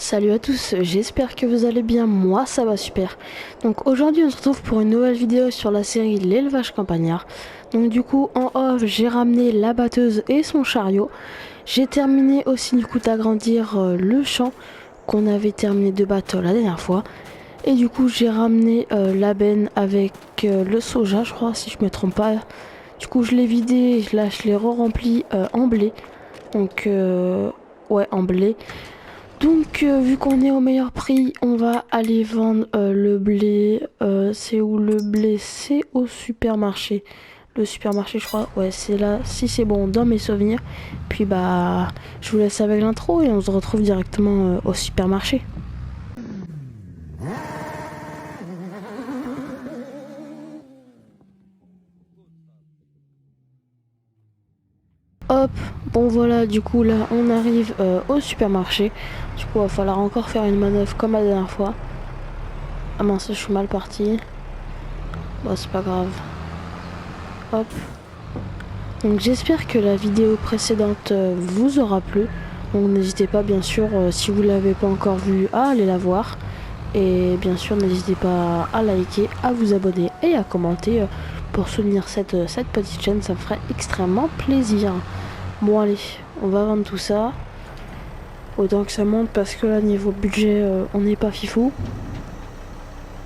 Salut à tous, j'espère que vous allez bien, moi ça va super. Donc aujourd'hui on se retrouve pour une nouvelle vidéo sur la série l'élevage campagnard. Donc du coup en off j'ai ramené la batteuse et son chariot. J'ai terminé aussi du coup d'agrandir le champ qu'on avait terminé de battre la dernière fois. Et du coup j'ai ramené la benne avec le soja je crois si je me trompe pas. Du coup je l'ai vidé, là je l'ai re-rempli en blé. Donc ouais en blé. Donc, vu qu'on est au meilleur prix, on va aller vendre le blé. C'est où le blé? C'est au supermarché. Le supermarché, je crois. Ouais, c'est là. Si c'est bon, dans mes souvenirs. Puis, bah, je vous laisse avec l'intro et on se retrouve directement au supermarché. Hop, bon voilà, du coup, là, on arrive au supermarché. Du coup, il va falloir encore faire une manœuvre comme la dernière fois. Ah mince, je suis mal parti. Bon, c'est pas grave. Hop. Donc j'espère que la vidéo précédente vous aura plu. Donc n'hésitez pas bien sûr si vous ne l'avez pas encore vue à aller la voir. Et bien sûr n'hésitez pas à liker, à vous abonner et à commenter pour soutenir cette petite chaîne. Ça me ferait extrêmement plaisir. Bon allez, on va vendre tout ça. Autant que ça monte parce que là niveau budget on n'est pas fifou.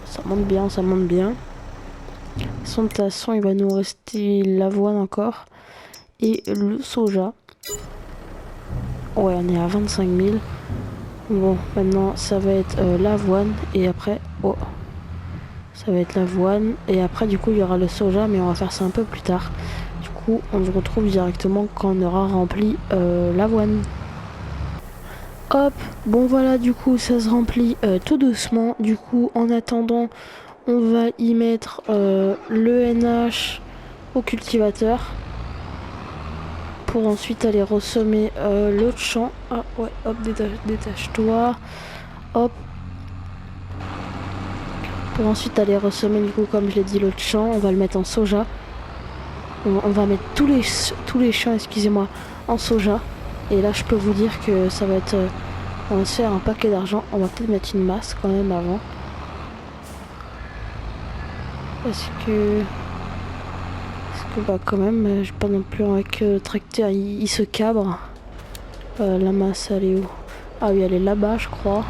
Ça monte bien, ça monte bien. De toute façon il va nous rester l'avoine encore. Et le soja. Ouais, on est à 25 000. Bon, maintenant, ça va être l'avoine. Et après, oh, ça va être l'avoine. Et après, du coup, il y aura le soja. Mais on va faire ça un peu plus tard. Du coup, on se retrouve directement quand on aura rempli l'avoine. Hop, bon voilà, du coup, ça se remplit tout doucement. Du coup, en attendant, on va y mettre le NH au cultivateur. Pour ensuite aller ressemer l'autre champ. Ah ouais, hop, détache-toi. Hop. Pour ensuite aller ressemer du coup, comme je l'ai dit, l'autre champ. On va le mettre en soja. On va mettre tous les champs, excusez-moi, en soja. Et là, je peux vous dire que ça va être... on va se faire un paquet d'argent. On va peut-être mettre une masse quand même avant. Parce que bah quand même, j'ai pas non plus avec le tracteur, il se cabre. La masse, elle est où? Ah oui, elle est là-bas, je crois.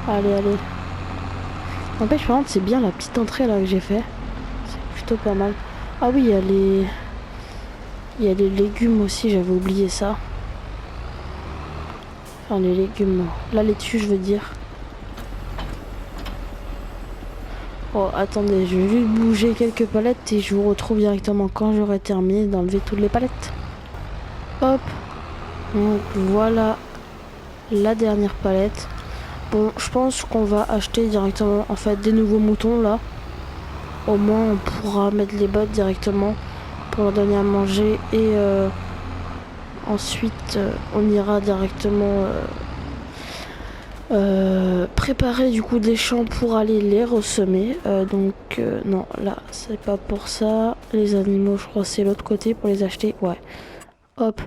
Allez, allez. N'empêche, par contre, c'est bien la petite entrée là que j'ai fait. C'est plutôt pas mal. Ah oui, il y a les légumes aussi, j'avais oublié ça. Enfin, les légumes. La laitue, je veux dire. Oh, attendez, je vais juste bouger quelques palettes et je vous retrouve directement quand j'aurai terminé d'enlever toutes les palettes. Hop. Donc voilà la dernière palette. Bon, je pense qu'on va acheter directement en fait des nouveaux moutons là. Au moins on pourra mettre les bottes directement pour leur donner à manger et ensuite on ira directement préparer du coup des champs pour aller les ressemer. Donc non, là c'est pas pour ça. Les animaux, je crois c'est l'autre côté pour les acheter. Ouais. Hop.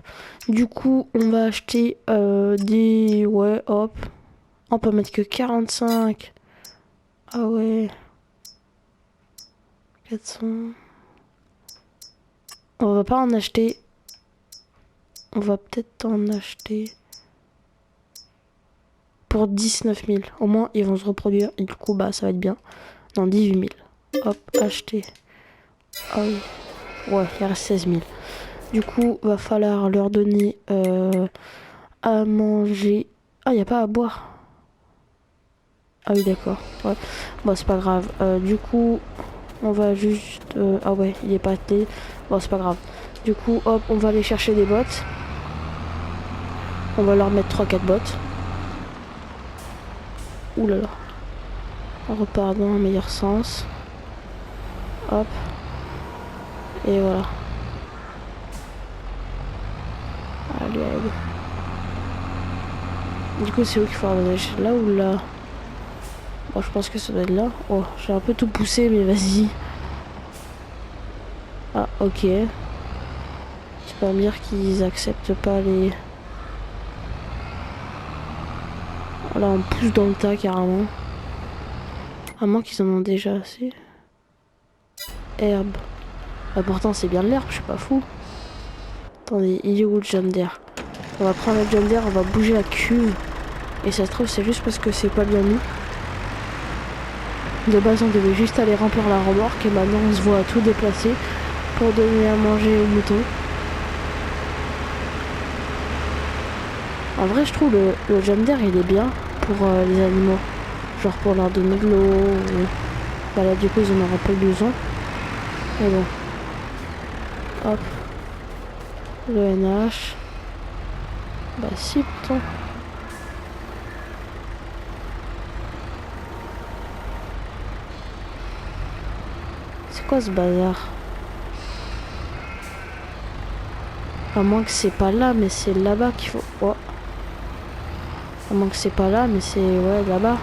Du coup on va acheter des... Ouais, hop. On peut mettre que 45. Ah ouais. 400. On va pas en acheter. On va peut-être en acheter pour 19 000. Au moins, ils vont se reproduire. Et du coup, bah, ça va être bien. Non, 18 000. Hop, acheter. Ah oui. Ouais, il reste 16 000. Du coup, va falloir leur donner à manger. Ah, il n'y a pas à boire. Ah oui, d'accord. Ouais. Bon, c'est pas grave. Du coup, on va juste... ah ouais, il est pas thé. Bon, c'est pas grave. Du coup, hop, on va aller chercher des bottes. On va leur mettre 3-4 bottes. Ouh là là. On repart dans un meilleur sens. Hop. Et voilà. Allez, allez. Du coup, c'est où qu'il faut aller? Là ou là? Bon, je pense que ça doit être là. Oh, j'ai un peu tout poussé, mais vas-y. Ah, ok. Tu vas me dire qu'ils acceptent pas les... Là on pousse dans le tas carrément. À moins qu'ils en ont déjà assez. Herbe. Bah, pourtant c'est bien de l'herbe, je suis pas fou. Attendez, il est où le John Deere? On va prendre le John Deere, on va bouger la cuve. Et ça se trouve c'est juste parce que c'est pas bien mis. De base on devait juste aller remplir la remorque et maintenant on se voit tout déplacer pour donner à manger aux moutons. En vrai je trouve le John Deere il est bien pour les animaux. Genre pour leur donner de l'eau. Ou... Bah là du coup ils en auront pas besoin. Mais bon. Hop. Le NH. Bah si putain. C'est quoi ce bazar? À moins que c'est pas là, mais c'est là-bas qu'il faut... Oh. À moins que c'est pas là, mais c'est... Ouais, là-bas.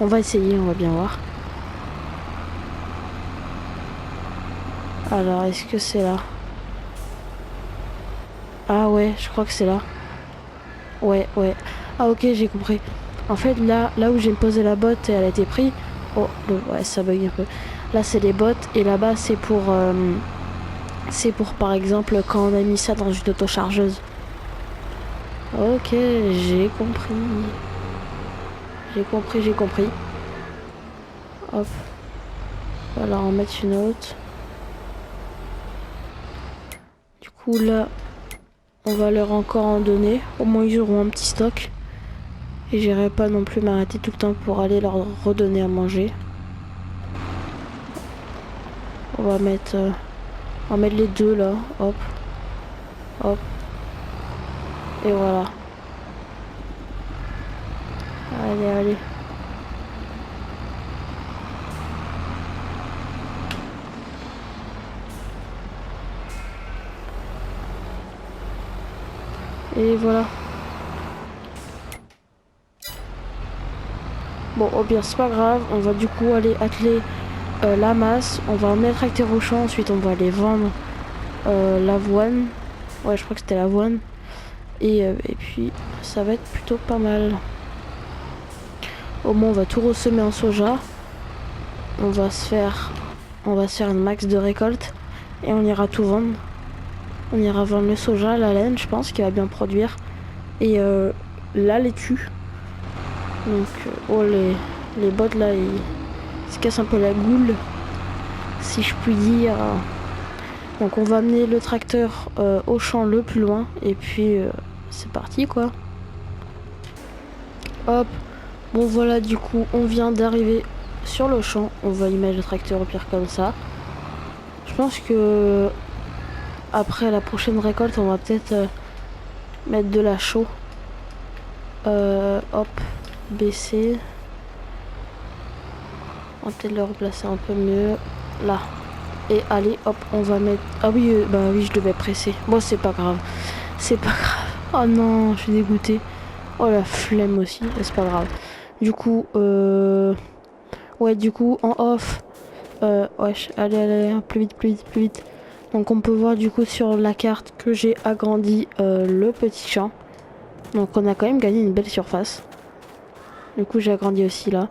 On va essayer, on va bien voir. Alors, est-ce que c'est là? Ah ouais, je crois que c'est là. Ouais, ouais. Ah ok, j'ai compris. En fait, là où j'ai posé la botte, elle a été prise. Oh, ouais, ça bug un peu. Là, c'est les bottes, et là-bas, c'est pour... C'est pour, par exemple, quand on a mis ça dans une autochargeuse. Ok, j'ai compris. J'ai compris. Hop. On va leur en mettre une autre. Du coup, là, on va leur encore en donner. Au moins, ils auront un petit stock. Et j'irai pas non plus m'arrêter tout le temps pour aller leur redonner à manger. On va mettre les deux là. Hop. Hop. Et voilà. Allez, allez. Et voilà. Bon, au pire, c'est pas grave. On va du coup aller atteler la masse. On va emmener le tracteur au champ. Ensuite, on va aller vendre l'avoine. Ouais, je crois que c'était l'avoine. Et puis, ça va être plutôt pas mal. Au moins, on va tout ressemer en soja. On va se faire une max de récolte. Et on ira tout vendre. On ira vendre le soja, la laine, je pense, qui va bien produire. Et la laitue. Donc, oh, les bottes là, ils se cassent un peu la goule, si je puis dire. Donc, on va amener le tracteur au champ le plus loin. Et puis, c'est parti quoi. Hop. Bon, voilà, du coup, on vient d'arriver sur le champ. On va y mettre le tracteur au pire comme ça. Je pense que après la prochaine récolte, on va peut-être mettre de la chaux. Hop. Baisser. On va peut-être le replacer un peu mieux. Là. Et allez, hop, on va mettre... Ah oui, bah oui, je devais presser. Bon, c'est pas grave. C'est pas grave. Oh non, je suis dégoûtée. Oh, la flemme aussi. C'est pas grave. Du coup, ouais, du coup, en off... wesh, allez, plus vite, plus vite, plus vite. Donc, on peut voir, du coup, sur la carte que j'ai agrandi le petit champ. Donc, on a quand même gagné une belle surface. Du coup, j'ai agrandi aussi là.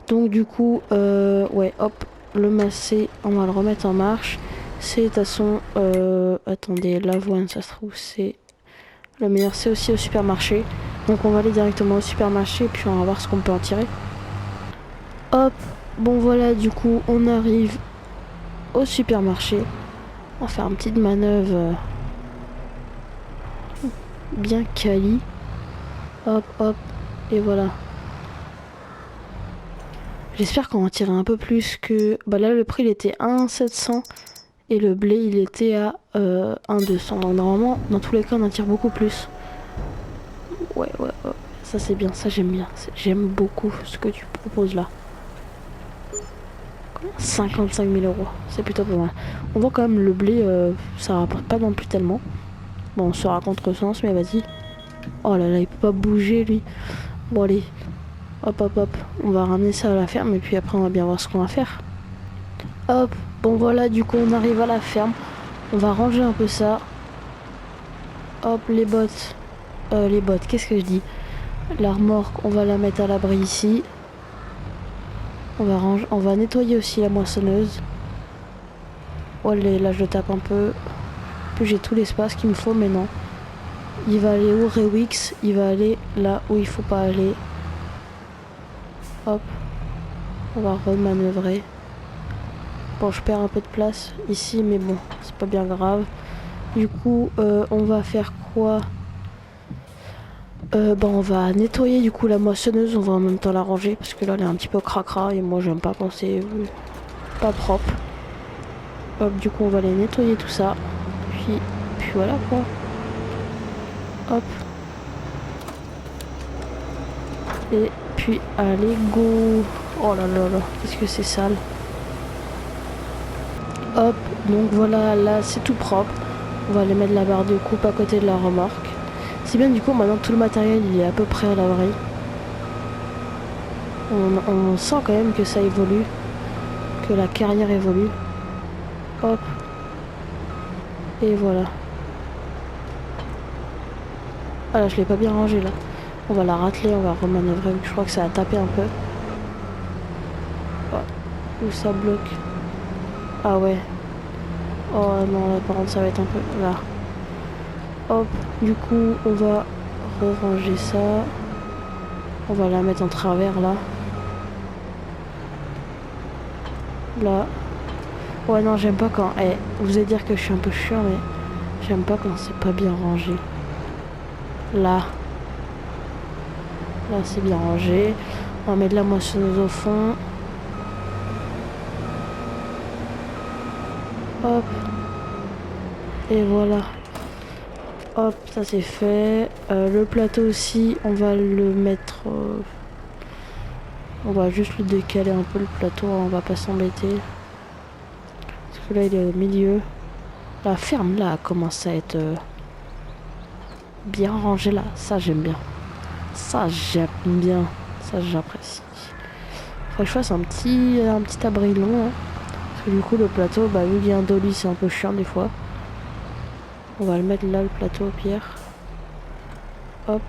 Donc, du coup, ouais, hop, le masser, on va le remettre en marche. C'est de toute façon, attendez, l'avoine, ça se trouve, c'est le meilleur, c'est aussi au supermarché. Donc, on va aller directement au supermarché, puis on va voir ce qu'on peut en tirer. Hop, bon, voilà, du coup, on arrive au supermarché. On va faire une petite manœuvre bien quali. Hop, hop, et voilà. J'espère qu'on va en tirer un peu plus que... Bah là, le prix, il était 1,700 et le blé, il était à 1,200. Donc normalement, dans tous les cas, on en tire beaucoup plus. Ouais, ouais, ouais. Ça, c'est bien. Ça, j'aime bien. J'aime beaucoup ce que tu proposes là. 55 000 euros. C'est plutôt pas mal. On voit quand même le blé, ça rapporte pas non plus tellement. Bon, on sera contre-sens, mais vas-y. Oh là là, il peut pas bouger, lui. Bon, allez. Hop, hop, hop. On va ramener ça à la ferme et puis après, on va bien voir ce qu'on va faire. Hop. Bon, voilà, du coup, on arrive à la ferme. On va ranger un peu ça. Hop, les bottes. Qu'est-ce que je dis? La remorque, on va la mettre à l'abri ici. On va nettoyer aussi la moissonneuse. Oh, allez, là je tape un peu. Puis j'ai tout l'espace qu'il me faut, mais non. Il va aller où Rewix? Il va aller là où il faut pas aller. Hop. On va remanœuvrer. Bon, je perds un peu de place ici, mais bon, c'est pas bien grave. Du coup, on va faire quoi? On va nettoyer du coup la moissonneuse. On va en même temps la ranger parce que là, elle est un petit peu cracra et moi, j'aime pas quand c'est pas propre. Hop, du coup, on va aller nettoyer tout ça. Puis voilà quoi. Hop. Et puis, allez, go. Oh là là là, qu'est-ce que c'est sale. Hop, donc voilà, là c'est tout propre. On va aller mettre la barre de coupe à côté de la remorque. Si bien du coup maintenant tout le matériel il est à peu près à l'abri. On sent quand même que ça évolue, que la carrière évolue. Hop. Et voilà. Ah là je l'ai pas bien rangé là. On va la rateler, on va remanœuvrer. Je crois que ça a tapé un peu. Oh, où ça bloque. Ah ouais. Oh non là par contre ça va être un peu là. Hop, du coup on va ranger ça. On va la mettre en travers là. Là. Ouais non j'aime pas quand... vous allez dire que je suis un peu chiant mais j'aime pas quand c'est pas bien rangé. Là. Là c'est bien rangé. On va mettre la moissonneuse au fond. Hop. Et voilà. Hop, ça c'est fait. Le plateau aussi, on va le mettre... on va juste le décaler un peu le plateau, on va pas s'embêter. Parce que là il est au milieu. La ferme là commence à être bien rangée là. Ça j'aime bien. Ça j'aime bien. Ça j'apprécie. Faudrait que je fasse un petit abri long. Hein. Parce que du coup le plateau, bah vu qu'il y a un dolly c'est un peu chiant des fois. On va le mettre là le plateau au pire. Hop.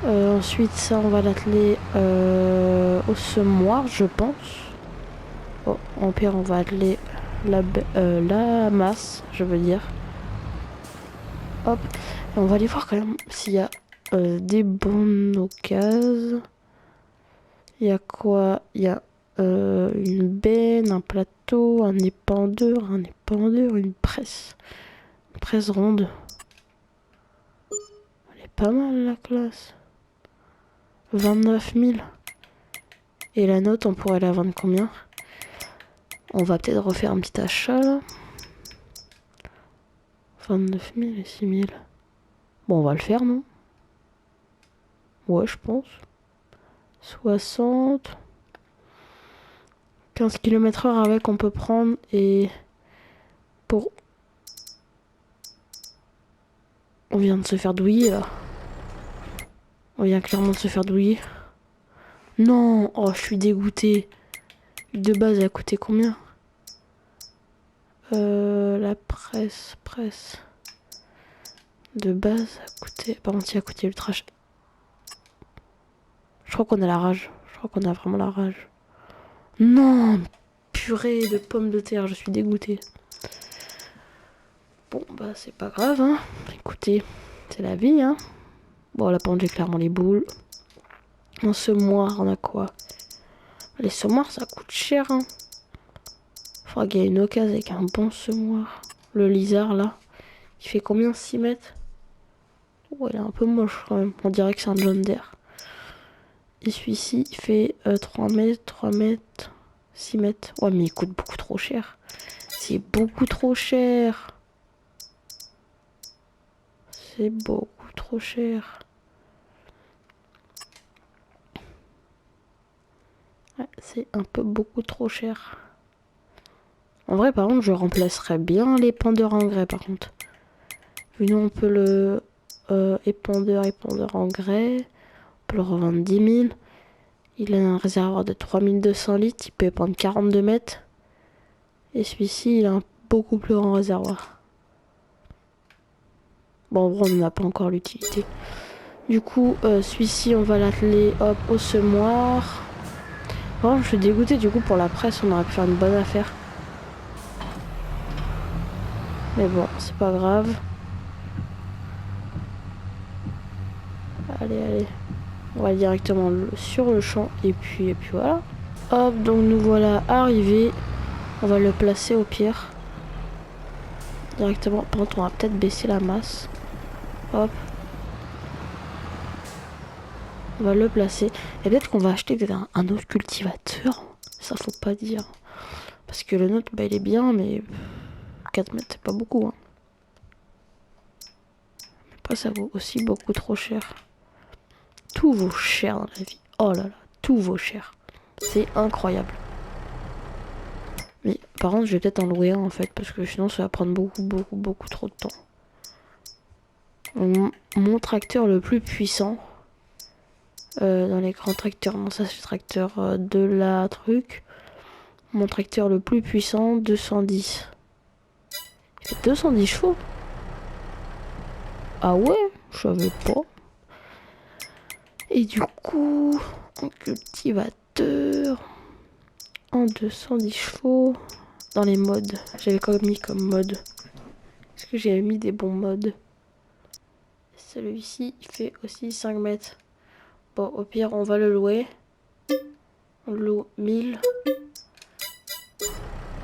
Ensuite ça on va l'atteler au semoir je pense. Oh, en pire on va atteler la masse je veux dire. Hop. Et on va aller voir quand même s'il y a des bonnes occasions. Il y a quoi? Il y a une benne, un plateau, un épandeur, une presse. Une presse ronde. Elle est pas mal la classe. 29 000. Et la note, on pourrait la vendre combien? On va peut-être refaire un petit achat là. 29 000 et 6 000. Bon, on va le faire, non? Ouais, je pense. 60. 15 km/h avec, on peut prendre. Et pour... On vient de se faire douiller là. On vient clairement de se faire douiller. Non, oh, je suis dégoûté. De base, elle a coûté combien? La presse. De base, a coûté... Par contre, il a coûté ultra cher. Je crois qu'on a la rage. Je crois qu'on a vraiment la rage. Non, purée de pommes de terre, je suis dégoûtée. Bon, bah, c'est pas grave, hein. Écoutez, c'est la vie, hein. Bon, la pente, j'ai clairement les boules. Un semoir, on a quoi? Les semoirs, ça coûte cher, hein. Faudra qu'il y ait une occasion avec un bon semoir. Le lizard, là. Il fait combien? 6 mètres? Oh, il est un peu moche, quand même. On dirait que c'est un John Deere. Et celui-ci, il fait 3 mètres, 6 mètres. Ouais, mais il coûte beaucoup trop cher. C'est beaucoup trop cher. C'est beaucoup trop cher. Ouais, c'est un peu beaucoup trop cher. En vrai, par contre, je remplacerais bien l'épandeur engrais, par contre. Vu nous, on peut le épandeur engrais. On peut le revendre 10 000. Il a un réservoir de 3200 litres. Il peut épandre 42 mètres. Et celui-ci, il a un beaucoup plus grand réservoir. Bon, en vrai, on n'a pas encore l'utilité. Du coup, celui-ci, on va l'atteler, hop, au semoir. Vraiment, je suis dégoûtée, du coup, pour la presse, on aurait pu faire une bonne affaire. Mais bon, c'est pas grave. Allez, allez. On va directement sur le champ, et puis voilà. Hop, donc nous voilà arrivés. On va le placer au pire. Directement. Par contre, on va peut-être baisser la masse. Hop. On va le placer. Et peut-être qu'on va acheter un autre cultivateur. Ça, faut pas dire. Parce que le nôtre, bah, il est bien, mais 4 mètres, c'est pas beaucoup. Hein. Après, ça vaut aussi beaucoup trop cher. Tout vaut cher dans la vie. Oh là là, tout vaut cher. C'est incroyable. Mais par contre, je vais peut-être en louer un en fait, parce que sinon, ça va prendre beaucoup trop de temps. Mon tracteur le plus puissant dans les grands tracteurs, non, ça c'est le tracteur de la truc. Mon tracteur le plus puissant, 210. Il fait 210 chevaux. Ah ouais, je savais pas. Et du coup, en cultivateur, en 210 chevaux, dans les modes. J'avais quand même mis comme mode. Est-ce que j'ai mis des bons modes? Celui-ci, il fait aussi 5 mètres. Bon, au pire, on va le louer. On loue 1000.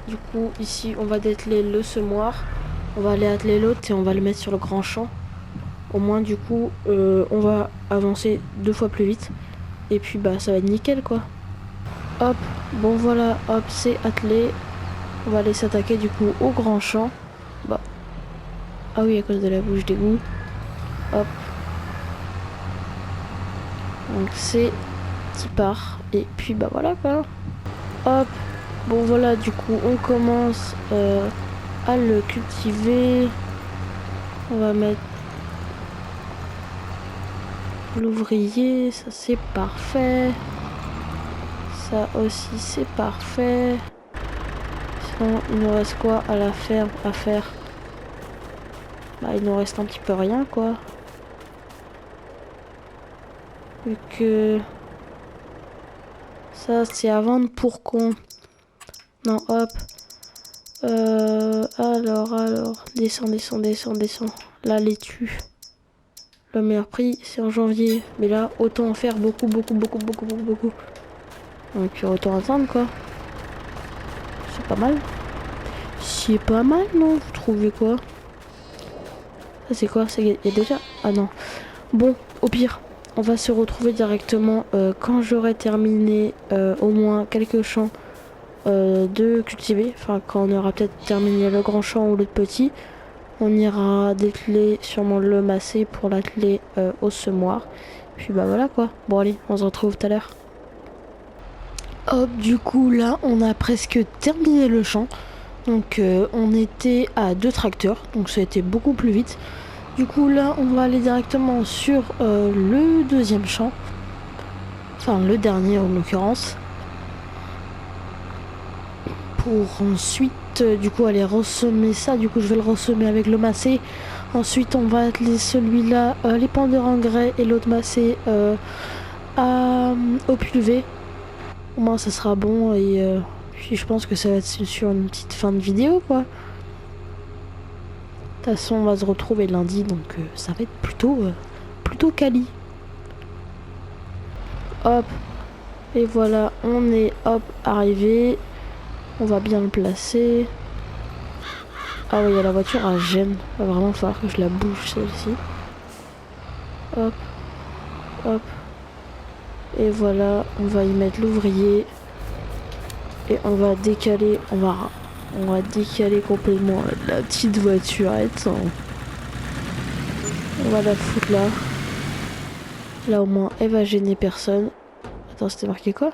Du coup, ici, on va dételer le semoir. On va aller atteler l'autre et on va le mettre sur le grand champ. Au moins, du coup, on va avancer 2 fois plus vite. Et puis, bah, ça va être nickel, quoi. Hop, bon voilà, hop, c'est attelé. On va aller s'attaquer, du coup, au grand champ. Bah. Ah oui, à cause de la bouche d'égout. Hop. Donc, c'est qui part. Et puis, bah, voilà, quoi. Hop. Bon, voilà, du coup, on commence à le cultiver. On va mettre l'ouvrier, ça c'est parfait. Ça aussi c'est parfait. Sinon il nous reste quoi à la ferme à faire? Bah il nous reste un petit peu rien quoi. Vu que ça c'est à vendre pour qu'on... Non hop. Alors, descends. La laitue. Le meilleur prix c'est en janvier. Mais là autant en faire beaucoup. Donc autant attendre quoi. C'est pas mal. C'est pas mal non? Vous trouvez quoi? Ça c'est quoi? Il y a déjà... Ah non. Bon, au pire, on va se retrouver directement quand j'aurai terminé au moins quelques champs de cultiver. Enfin, quand on aura peut-être terminé le grand champ ou le petit. On ira dételer sûrement le masser pour l'atteler au semoir. Puis bah voilà quoi. Bon allez, on se retrouve tout à l'heure. Hop, du coup là, on a presque terminé le champ. Donc on était à 2 tracteurs, donc ça a été beaucoup plus vite. Du coup là on va aller directement sur le deuxième champ. Enfin le dernier en l'occurrence. Pour ensuite du coup aller ressemer ça. Du coup je vais le ressemer avec le massé. Ensuite on va atteler celui-là, l'épandeur engrais et l'autre massé au pulvé. Au moins ça sera bon et puis je pense que ça va être sur une petite fin de vidéo quoi. De toute façon, on va se retrouver lundi, donc ça va être plutôt quali. Hop, et voilà, on est hop arrivé. On va bien le placer. Ah oui, la voiture elle gêne. Il va vraiment falloir que je la bouge celle-ci. Hop, hop. Et voilà, on va y mettre l'ouvrier. Et on va décaler, on va décaler complètement la petite voiturette. On va la foutre là. Là au moins elle va gêner personne. Attends, c'était marqué quoi?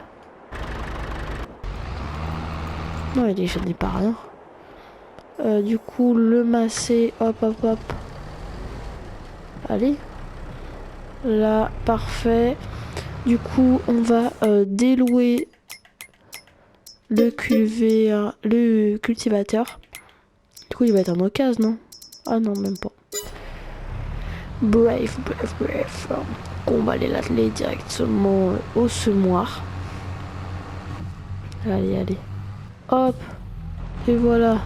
Non, il est gêné par rien. Du coup, le masser, hop. Allez. Là, parfait. Du coup, on va délouer le cultivateur. Du coup, il va être en occasion, non? Ah non, même pas. Bref. On va aller l'atteler directement au semoir. Allez. Hop. Et voilà.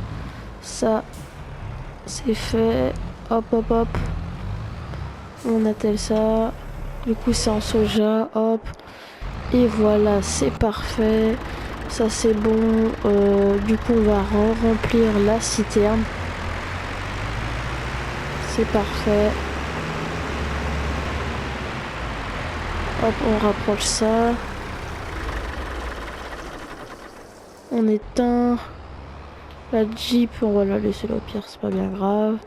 Ça, c'est fait. Hop. On attelle ça. Du coup, c'est en soja. Hop. Et voilà, c'est parfait. Ça, c'est bon. Du coup, on va remplir la citerne. C'est parfait. Hop, on rapproche ça. On éteint. La Jeep, on va la laisser là au pire, c'est pas bien grave.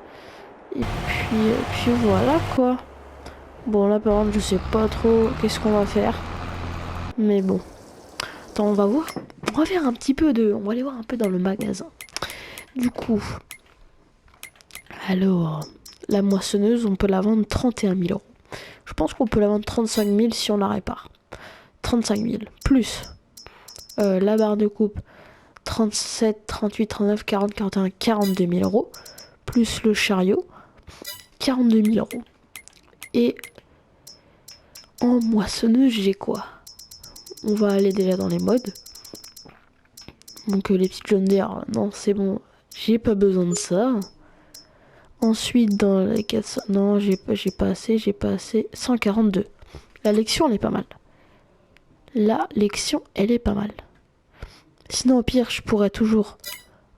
Et puis voilà quoi. Bon là par contre je sais pas trop qu'est-ce qu'on va faire. Mais bon. Attends, on va voir. On va faire un petit peu de. On va aller voir un peu dans le magasin. Du coup. Alors. La moissonneuse, on peut la vendre 31 000 euros. Je pense qu'on peut la vendre 35 000 si on la répare. 35 000. Plus. La barre de coupe. 37, 38, 39, 40, 41, 42 000 euros. Plus le chariot. 42 000 euros. Et en moissonneuse, j'ai quoi? On va aller déjà dans les modes. Donc les petites John Deere, non, c'est bon. J'ai pas besoin de ça. Ensuite, dans les 400... Non, j'ai pas assez. 142. La lection, elle est pas mal. La lection, elle est pas mal. Sinon, au pire, je pourrais toujours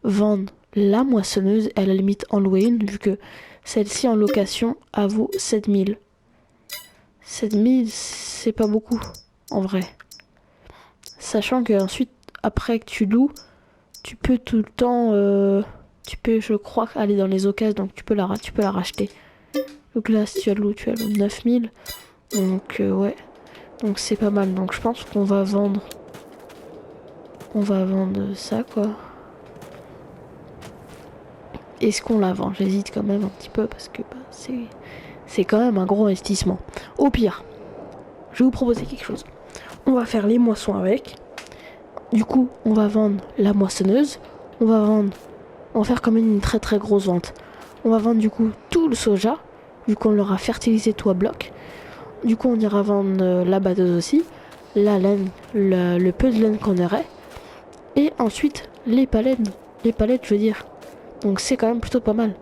vendre la moissonneuse, à la limite en louer une, vu que celle-ci en location, elle vaut 7000. 7000, c'est pas beaucoup, en vrai. Sachant que ensuite, après que tu loues, tu peux tout le temps... tu peux, je crois, aller dans les occasions, donc tu peux la racheter. Donc là, si tu la loues 9000. Donc, ouais. Donc c'est pas mal. Donc je pense qu'on va vendre... On va vendre ça, quoi. Est-ce qu'on la vend? J'hésite quand même un petit peu parce que bah, c'est quand même un gros investissement. Au pire, je vais vous proposer quelque chose. On va faire les moissons avec. Du coup, on va vendre la moissonneuse. On va faire comme une très très grosse vente. On va vendre du coup tout le soja. Du coup, on l'aura fertilisé tout à bloc. Du coup, on ira vendre la batteuse aussi. La laine, le peu de laine qu'on aurait. Et ensuite, les palettes. Les palettes, je veux dire. Donc c'est quand même plutôt pas mal.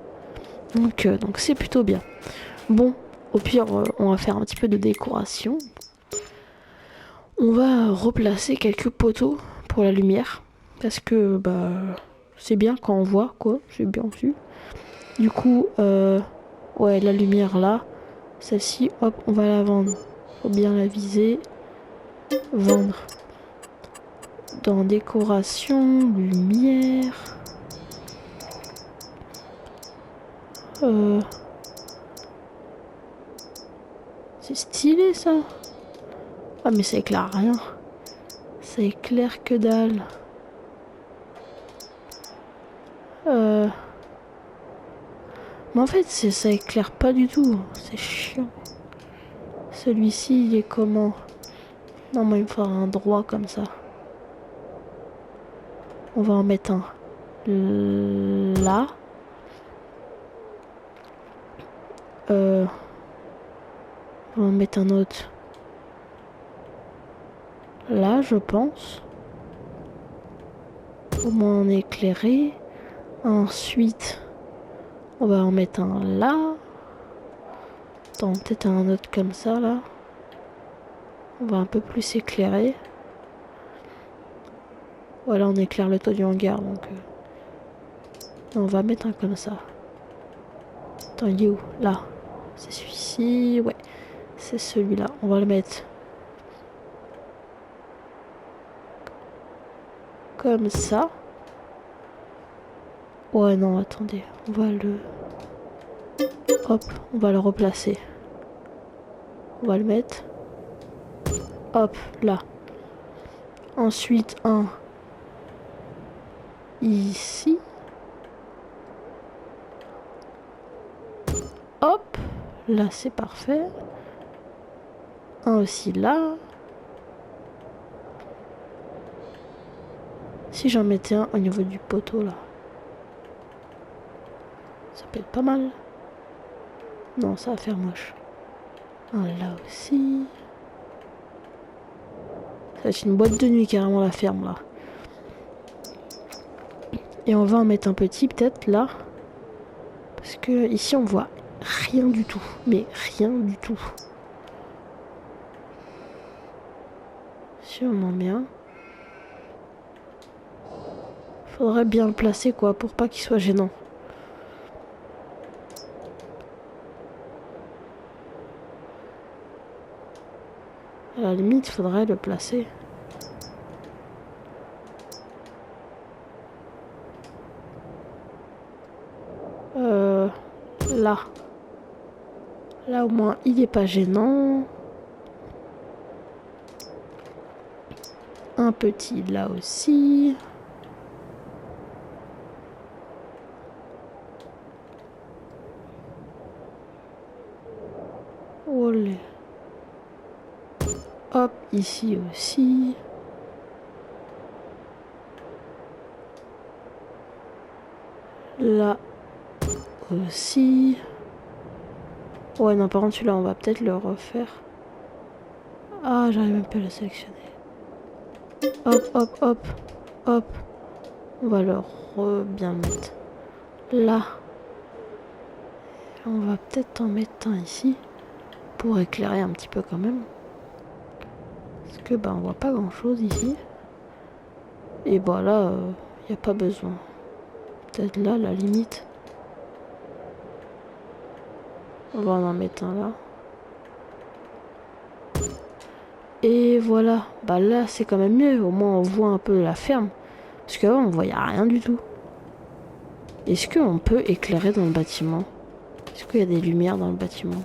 Donc c'est plutôt bien. Bon, au pire, on va faire un petit peu de décoration. On va replacer quelques poteaux pour la lumière. Parce que, bah, c'est bien quand on voit, quoi. J'ai bien vu. Du coup, ouais, la lumière là. Celle-ci, hop, on va la vendre. Faut bien la viser. Vendre. Dans décoration, lumière. C'est stylé ça. Ah mais ça éclaire rien. Ça éclaire que dalle. Mais en fait ça éclaire pas du tout. C'est chiant. Celui-ci il est comment? Non mais il me faudra un droit comme ça. On va en mettre un là. On va en mettre un autre là, je pense. Au moins on est éclairé. Ensuite, on va en mettre un là. Attends, peut-être un autre comme ça là. On va un peu plus éclairer. Voilà, on éclaire le toit du hangar donc. On va mettre un comme ça. Attends, il est où? Là. C'est celui-ci. Ouais. C'est celui-là. On va le mettre. Comme ça. Ouais, non, attendez. On va le... Hop, on va le replacer. On va le mettre. Hop, là. Ensuite, un... Ici. Hop. Là, c'est parfait. Un aussi là. Si j'en mettais un au niveau du poteau, là. Ça peut être pas mal. Non, ça va faire moche. Ah, là aussi. Ça va être une boîte de nuit carrément la ferme là. Et on va en mettre un petit peut-être là. Parce que ici on voit rien du tout. Mais rien du tout. Si on en met un. Faudrait bien le placer quoi pour pas qu'il soit gênant. À la limite, faudrait le placer. Là. Là au moins il est pas gênant. Un petit là aussi. Olé. Hop, ici aussi. Là aussi. Ouais, non, par contre, celui-là, on va peut-être le refaire. Ah, j'arrive même pas à le sélectionner. Hop, hop, hop, hop. On va le bien mettre là. On va peut-être en mettre un ici. Pour éclairer un petit peu quand même. Parce que, bah, on voit pas grand-chose ici. Et bah là, y a pas besoin. Peut-être là, la limite. On va en mettre un là. Et voilà. Bah là, c'est quand même mieux. Au moins, on voit un peu la ferme. Parce qu'avant, on voyait rien du tout. Est-ce qu'on peut éclairer dans le bâtiment? Est-ce qu'il y a des lumières dans le bâtiment?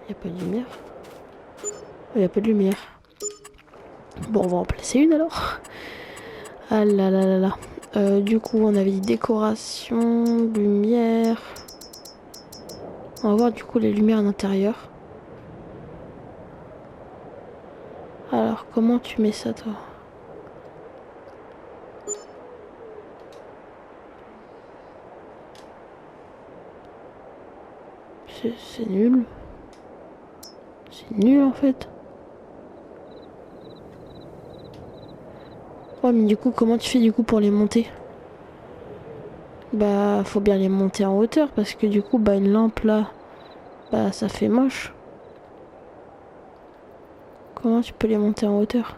Il n'y a pas de lumière. Il n'y a pas de lumière. Bon, on va en placer une alors. Ah là là là là. Du coup, on avait dit décoration, lumière. On va voir du coup les lumières à l'intérieur. Alors, comment tu mets ça, toi? C'est nul. C'est nul, en fait. Ouais, mais du coup, comment tu fais, du coup, pour les monter? Bah, faut bien les monter en hauteur, parce que, du coup, bah, une lampe, là, bah, ça fait moche. Comment tu peux les monter en hauteur?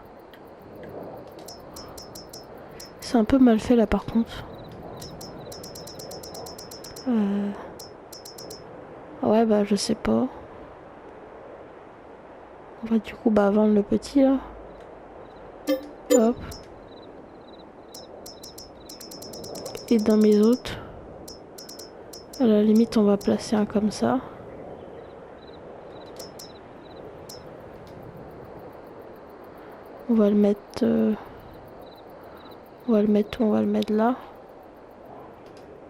C'est un peu mal fait, là, par contre. Ouais, bah, je sais pas. On va, du coup, bah, vendre le petit, là. Hop. Et dans mes autres, à la limite, on va placer un comme ça. On va le mettre... On va le mettre où? On va le mettre là.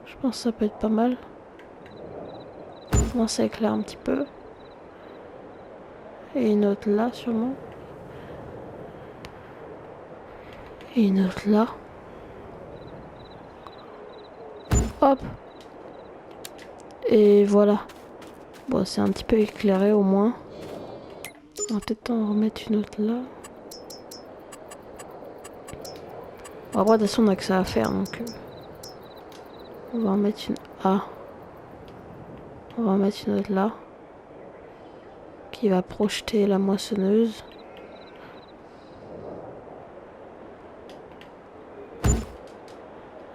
Je pense que ça peut être pas mal. Moi, ça éclaire un petit peu. Et une autre là, sûrement. Et une autre là. Hop. Et voilà. Bon, c'est un petit peu éclairé au moins. On va peut-être en remettre une autre là. Bon, après, de toute façon, on a que ça à faire, donc... on va en mettre une... Ah. On va en mettre une autre là. Qui va projeter la moissonneuse.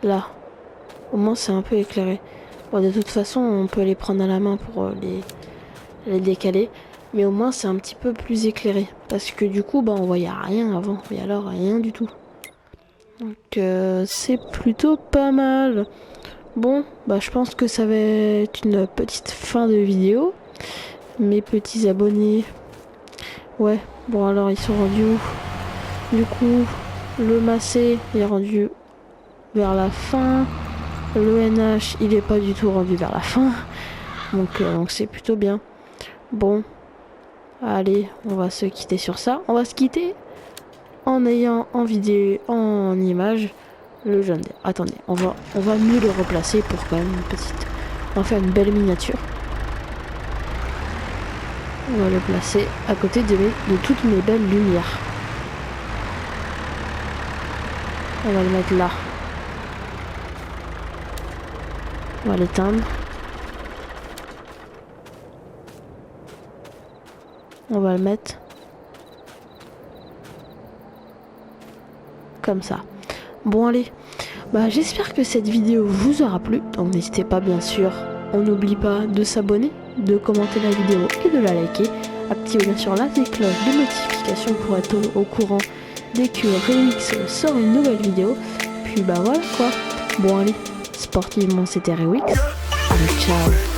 Là. Au moins, c'est un peu éclairé. Bon, de toute façon, on peut les prendre à la main pour les décaler. Mais au moins, c'est un petit peu plus éclairé. Parce que du coup, bah, on voyait rien avant. Mais alors, rien du tout. Donc, c'est plutôt pas mal. Bon, bah, je pense que ça va être une petite fin de vidéo. Mes petits abonnés. Ouais, bon, alors, ils sont rendus où? Du coup, le massé est rendu vers la fin. Le NH, il est pas du tout rendu vers la fin. Donc c'est plutôt bien. Bon. Allez, on va se quitter sur ça. On va se quitter en ayant en vidéo, en image, le John Deere. Attendez, on va mieux le replacer pour quand même une petite... On va faire une belle miniature. On va le placer à côté de toutes mes belles lumières. On va le mettre là. On va l'éteindre. On va le mettre comme ça. Bon allez, j'espère que cette vidéo vous aura plu. Donc n'hésitez pas bien sûr, on n'oublie pas de s'abonner, de commenter la vidéo et de la liker. Activez bien sûr la petite cloche de notification pour être au courant dès que Rewix sort une nouvelle vidéo. Puis voilà quoi. Bon allez, sportivement c'était Rewix. Allez ciao.